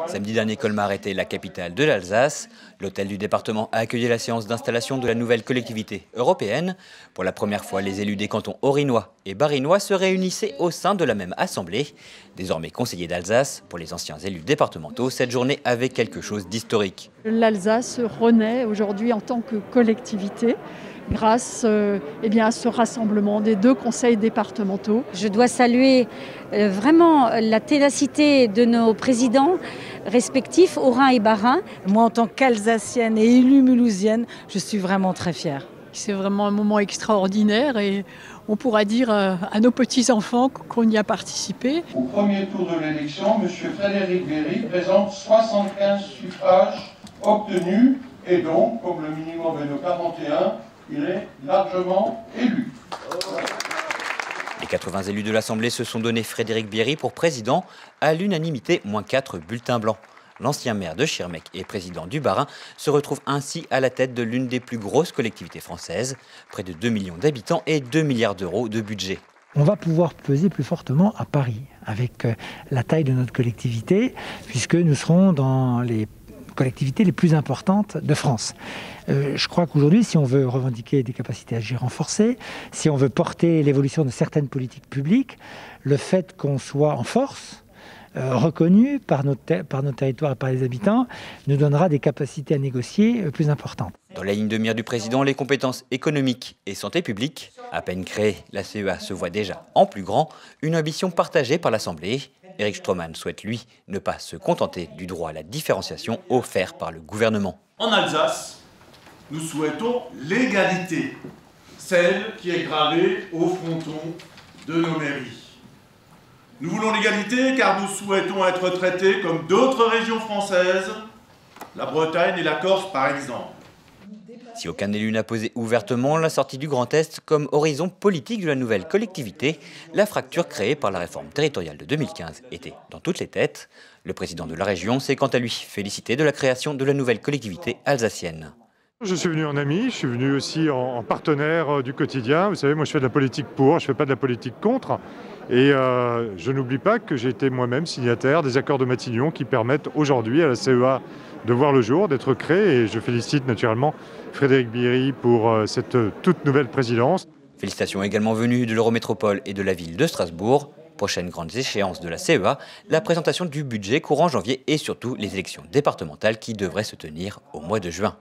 Samedi dernier, Colmar était la capitale de l'Alsace. L'hôtel du département a accueilli la séance d'installation de la nouvelle collectivité européenne. Pour la première fois, les élus des cantons orinois et barinois se réunissaient au sein de la même assemblée. Désormais conseillers d'Alsace, pour les anciens élus départementaux, cette journée avait quelque chose d'historique. L'Alsace renaît aujourd'hui en tant que collectivité grâce à ce rassemblement des deux conseils départementaux. Je dois saluer vraiment la ténacité de nos présidents respectifs, Haut-Rhin et Bas-Rhin. Moi, en tant qu'Alsacienne et élue mulhousienne, je suis vraiment très fière. C'est vraiment un moment extraordinaire et on pourra dire à nos petits-enfants qu'on y a participé. Au premier tour de l'élection, M. Frédéric Bierry présente 75 suffrages obtenus et donc, comme le minimum est de 41, il est largement élu. Les 80 élus de l'Assemblée se sont donné Frédéric Bierry pour président, à l'unanimité, moins 4 bulletins blancs. L'ancien maire de Schirmeck et président du Bas-Rhin se retrouve ainsi à la tête de l'une des plus grosses collectivités françaises, près de 2 millions d'habitants et 2 milliards d'euros de budget. On va pouvoir peser plus fortement à Paris avec la taille de notre collectivité, puisque nous serons dans les collectivités les plus importantes de France. Je crois qu'aujourd'hui, si on veut revendiquer des capacités à agir renforcées, si on veut porter l'évolution de certaines politiques publiques, le fait qu'on soit en force, reconnu par notre territoire et par les habitants, nous donnera des capacités à négocier plus importantes. Dans la ligne de mire du président, les compétences économiques et santé publique, à peine créée, la CEA se voit déjà en plus grand, une ambition partagée par l'Assemblée. Éric Stroman souhaite, lui, ne pas se contenter du droit à la différenciation offert par le gouvernement. En Alsace, nous souhaitons l'égalité, celle qui est gravée au fronton de nos mairies. Nous voulons l'égalité car nous souhaitons être traités comme d'autres régions françaises, la Bretagne et la Corse par exemple. Si aucun élu n'a posé ouvertement la sortie du Grand Est comme horizon politique de la nouvelle collectivité, la fracture créée par la réforme territoriale de 2015 était dans toutes les têtes. Le président de la région s'est quant à lui félicité de la création de la nouvelle collectivité alsacienne. Je suis venu en ami, je suis venu aussi en partenaire du quotidien. Vous savez, moi je fais de la politique pour, je ne fais pas de la politique contre. Et je n'oublie pas que j'ai été moi-même signataire des accords de Matignon qui permettent aujourd'hui à la CEA de voir le jour, d'être créée. Et je félicite naturellement Frédéric Bierry pour cette toute nouvelle présidence. Félicitations également venues de l'Eurométropole et de la ville de Strasbourg. Prochaines grandes échéances de la CEA, la présentation du budget courant janvier et surtout les élections départementales qui devraient se tenir au mois de juin.